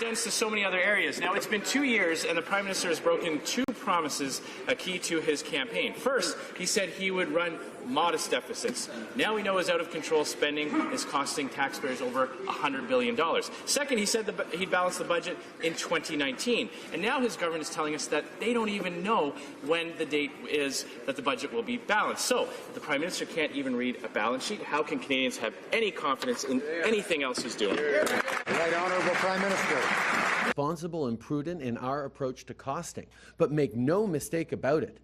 extends to so many other areas. Now, it's been 2 years, and the Prime Minister has broken 2 promises, a key to his campaign. First, he said he would run modest deficits. Now we know his out-of-control spending is costing taxpayers over $100 billion. Second, he said he'd balance the budget in 2019. And now his government is telling us that they don't even know when the date is that the budget will be balanced. So, if the Prime Minister can't even read a balance sheet, how can Canadians have any confidence in anything else he's doing? Right Honourable Prime Minister. Responsible and prudent in our approach to costing, but make no mistake about it.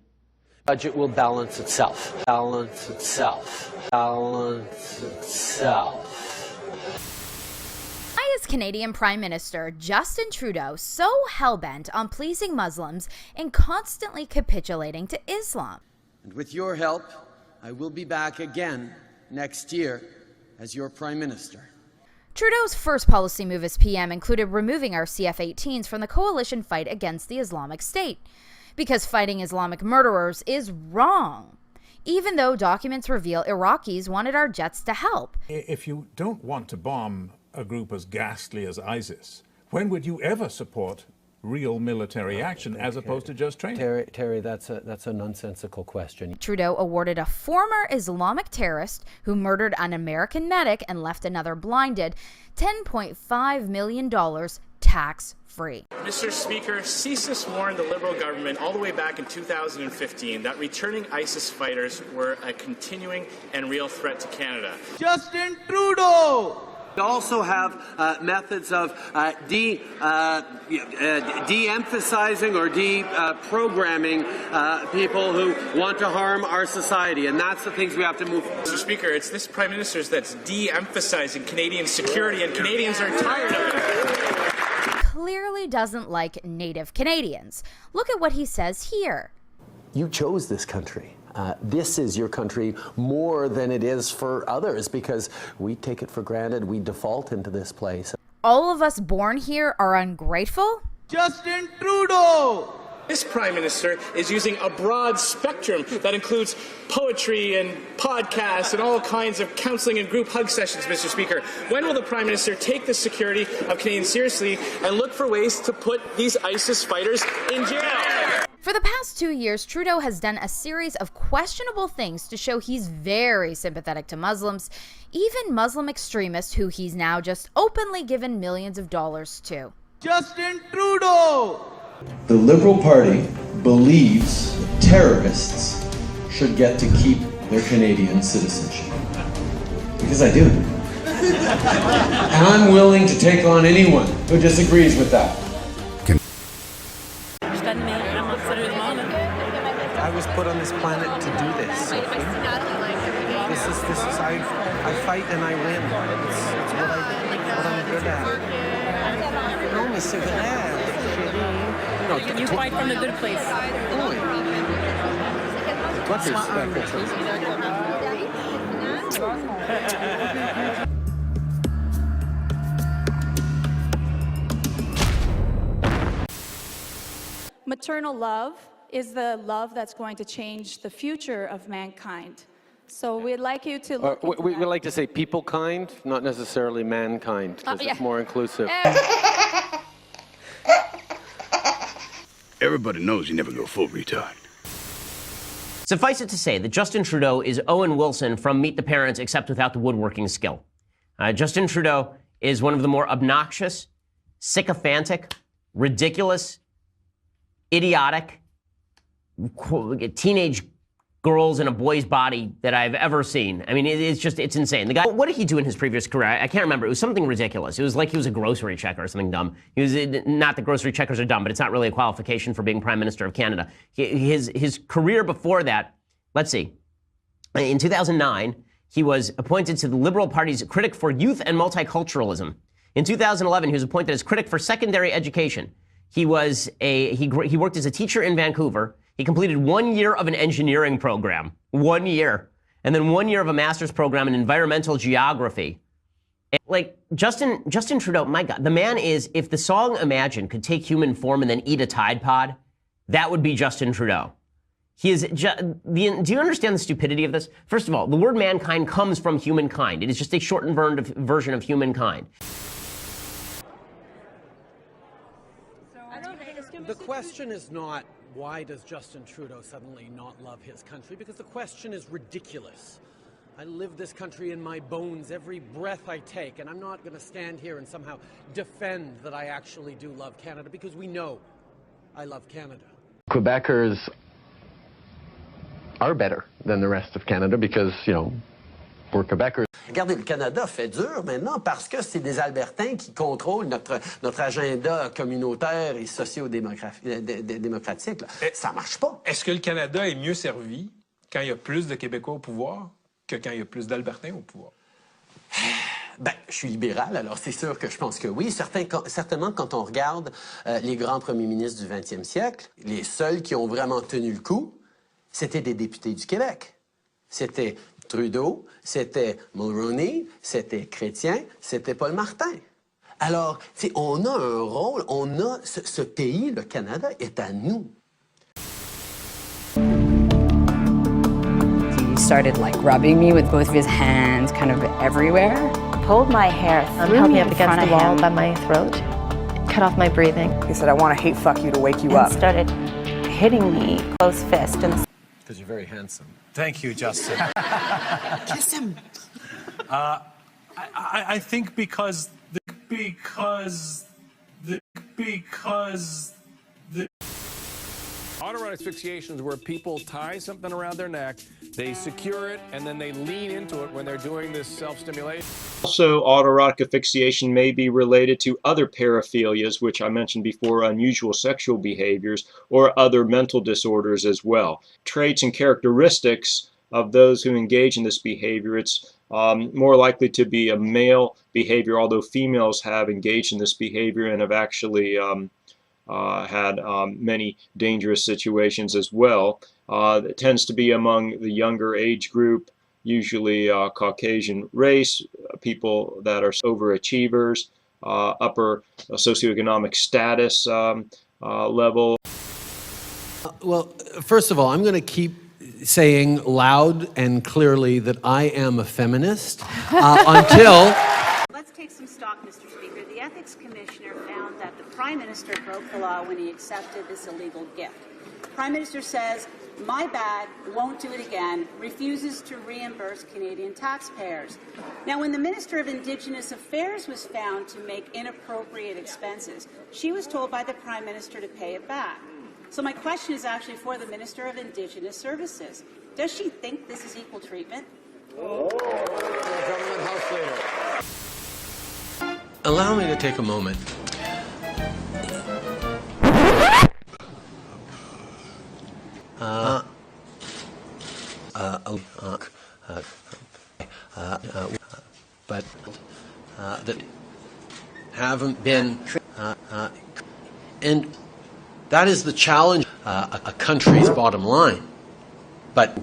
Budget will balance itself. Balance itself. Balance itself. Why is Canadian Prime Minister Justin Trudeau so hell-bent on pleasing Muslims and constantly capitulating to Islam? And with your help, I will be back again next year as your Prime Minister. Trudeau's first policy move as PM included removing our CF-18s from the coalition fight against the Islamic State, because fighting Islamic murderers is wrong, even though documents reveal Iraqis wanted our jets to help. If you don't want to bomb a group as ghastly as ISIS, when would you ever support real military action as opposed to just training? Terry, that's a nonsensical question. Trudeau awarded a former Islamic terrorist who murdered an American medic and left another blinded $10.5 million tax-free. Mr. Speaker, CSIS warned the Liberal government all the way back in 2015 that returning ISIS fighters were a continuing and real threat to Canada. Justin Trudeau! We also have methods of de-emphasizing or de-programming people who want to harm our society, and that's the things we have to move. Mr. Speaker, it's this Prime Minister's that's de-emphasizing Canadian security, and Canadians are tired of it. Clearly doesn't like Native Canadians. Look at what he says here. You chose this country. This is your country more than it is for others because we take it for granted. We default into this place. All of us born here are ungrateful? Justin Trudeau! This Prime Minister is using a broad spectrum that includes poetry and podcasts and all kinds of counseling and group hug sessions, Mr. Speaker. When will the Prime Minister take the security of Canadians seriously and look for ways to put these ISIS fighters in jail? For the past 2 years, Trudeau has done a series of questionable things to show he's very sympathetic to Muslims, even Muslim extremists who he's now just openly given millions of dollars to. Justin Trudeau! The Liberal Party believes terrorists should get to keep their Canadian citizenship. Because I do. And I'm willing to take on anyone who disagrees with that. I was put on this planet to do this. This is I fight and I win. It's what I'm good at. No, Mr. You fight from a good place. What's my Maternal love is the love that's going to change the future of mankind. So we'd like you to look we like to say peoplekind, not necessarily mankind, because it's more inclusive. Everybody knows you never go full retard. Suffice it to say that Justin Trudeau is Owen Wilson from Meet the Parents, except without the woodworking skill. Justin Trudeau is one of the more obnoxious, sycophantic, ridiculous, idiotic teenage girls in a boy's body that I've ever seen. I mean, it's insane. The guy, what did he do in his previous career? I can't remember. It was something ridiculous. It was like he was a grocery checker or something dumb. He was, not that grocery checkers are dumb, but it's not really a qualification for being Prime Minister of Canada. His career before that, let's see. In 2009, he was appointed to the Liberal Party's critic for youth and multiculturalism. In 2011, he was appointed as critic for secondary education. He worked as a teacher in Vancouver. He completed 1 year of an engineering program, 1 year, and then 1 year of a master's program in environmental geography. And like Justin Trudeau, my God, the man is, if the song Imagine could take human form and then eat a Tide Pod, that would be Justin Trudeau. He is. Do you understand the stupidity of this? First of all, the word mankind comes from humankind. It is just a shortened version of humankind. The question is not why does Justin Trudeau suddenly not love his country, because the question is ridiculous. I live this country in my bones every breath I take, and I'm not going to stand here and somehow defend that I actually do love Canada, because we know I love Canada. Quebecers are better than the rest of Canada because, you know, we're Quebecers. Regardez, le Canada fait dur maintenant parce que c'est des Albertains qui contrôlent notre agenda communautaire et socio-démocratique. Ça marche pas. Est-ce que le Canada est mieux servi quand il y a plus de Québécois au pouvoir que quand il y a plus d'Albertains au pouvoir? Ben, je suis libéral, alors c'est sûr que je pense que oui. Certainement, quand on regarde les grands premiers ministres du 20e siècle, les seuls qui ont vraiment tenu le coup, c'était des députés du Québec. C'était Trudeau, c'était Mulroney, c'était Chrétien, c'était Paul Martin. Alors, on a un rôle, on a ce pays, le Canada, est à nous. He started like rubbing me with both of his hands kind of everywhere. Pulled my hair, threw me up against the wall by my throat, cut off my breathing. He said, I want to hate fuck you to wake you up. And started hitting me, close fist. Because you're very handsome. Thank you, Justin. Kiss him. I think because Autoerotic asphyxiation is where people tie something around their neck, they secure it, and then they lean into it when they're doing this self-stimulation. Also, autoerotic asphyxiation may be related to other paraphilias, which I mentioned before, unusual sexual behaviors, or other mental disorders as well. Traits and characteristics of those who engage in this behavior, it's more likely to be a male behavior, although females have engaged in this behavior and have actually had many dangerous situations as well. It tends to be among the younger age group, usually Caucasian race, people that are overachievers, upper socioeconomic status level. Well, first of all, I'm going to keep saying loud and clearly that I am a feminist until... Let's take some stock, Mr. Speaker. The Ethics Commissioner found that the Prime Minister broke the law when he accepted this illegal gift. The Prime Minister says, my bad, won't do it again, refuses to reimburse Canadian taxpayers. Now, when the Minister of Indigenous Affairs was found to make inappropriate expenses, she was told by the Prime Minister to pay it back. So my question is actually for the Minister of Indigenous Services. Does she think this is equal treatment? Government House Leader. Allow me to take a moment. But that haven't been, and that is the challenge, a country's bottom line. But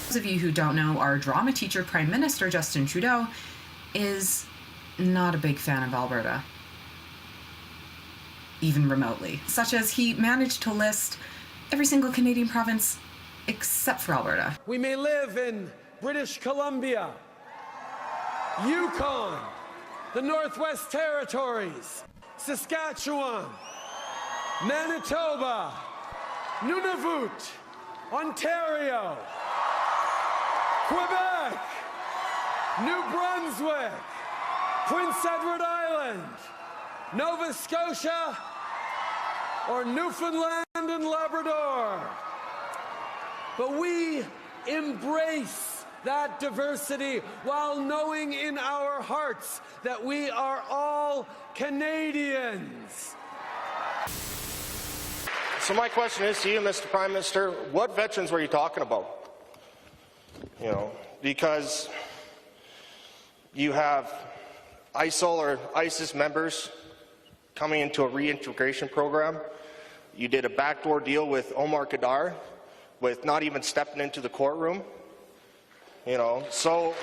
Those of you who don't know, our drama teacher, Prime Minister Justin Trudeau, is not a big fan of Alberta, even remotely. Such as he managed to list every single Canadian province except for Alberta. We may live in British Columbia, Yukon, the Northwest Territories, Saskatchewan, Manitoba, Nunavut, Ontario, Quebec, New Brunswick, Prince Edward Island, Nova Scotia, or Newfoundland and Labrador. But we embrace that diversity while knowing in our hearts that we are all Canadians. So my question is to you, Mr. Prime Minister, what veterans were you talking about? You know, because you have ISIL or ISIS members coming into a reintegration program. You did a backdoor deal with Omar Khadr with not even stepping into the courtroom. You know, so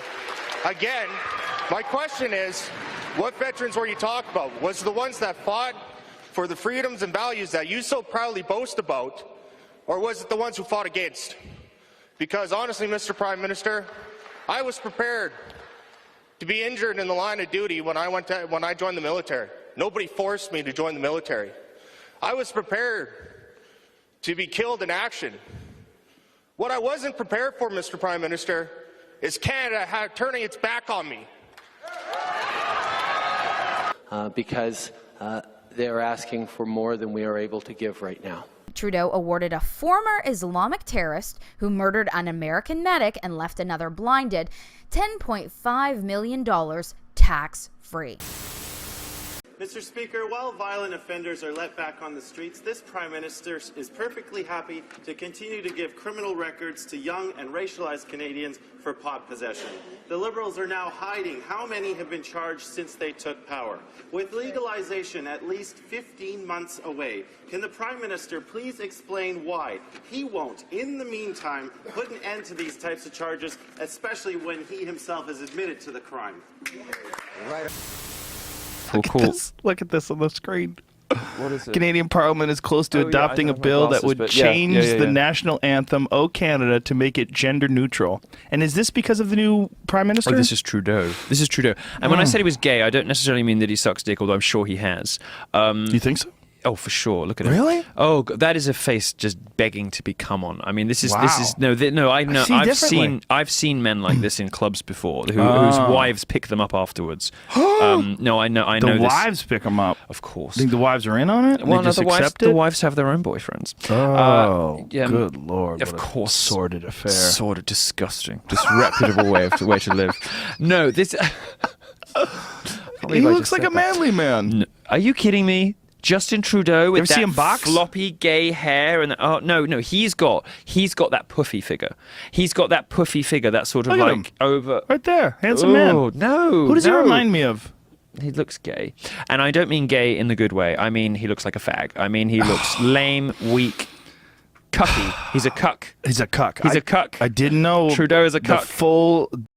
again, my question is, what veterans were you talking about? Was it the ones that fought for the freedoms and values that you so proudly boast about, or was it the ones who fought against? Because honestly, Mr. Prime Minister, I was prepared to be injured in the line of duty when I joined the military. Nobody forced me to join the military. I was prepared to be killed in action. What I wasn't prepared for, Mr. Prime Minister, is Canada turning its back on me. Because they're asking for more than we are able to give right now. Trudeau awarded a former Islamic terrorist who murdered an American medic and left another blinded $10.5 million tax-free. Mr. Speaker, while violent offenders are let back on the streets, this Prime Minister is perfectly happy to continue to give criminal records to young and racialized Canadians for pot possession. The Liberals are now hiding how many have been charged since they took power. With legalization at least 15 months away, can the Prime Minister please explain why he won't, in the meantime, put an end to these types of charges, especially when he himself has admitted to the crime? Right. Look at this on the screen. What is it? Canadian Parliament is close to adopting a bill that would change the national anthem, "O Canada," to make it gender neutral. And is this because of the new Prime Minister? Oh, this is Trudeau. This is Trudeau. And when I said he was gay, I don't necessarily mean that he sucks dick, although I'm sure he has. Do you think so? Oh, for sure. Look at him. Really? Oh, that is a face just begging to be come on. I mean, this is Wow. I know. I've seen men like this in clubs before, whose wives pick them up afterwards. No, I know. The this. wives pick them up. Of course. Think the wives are in on it? Well, They just the accept it? wives have their own boyfriends. Oh, good Lord. Of course. Sordid affair. Sordid, disgusting, disreputable way to live. No, this. He looks like a manly man. No. Are you kidding me? Justin Trudeau with see him that box? floppy gay hair and no, he's got that puffy figure. He's got that puffy figure, that sort of Look at like him. over Right there, handsome man. No, Who does he remind me of? He looks gay, and I don't mean gay in the good way. I mean he looks like a fag. I mean he looks lame, weak, cucky. He's a cuck. He's a cuck. He's a cuck. I didn't know Trudeau is a cuck. The full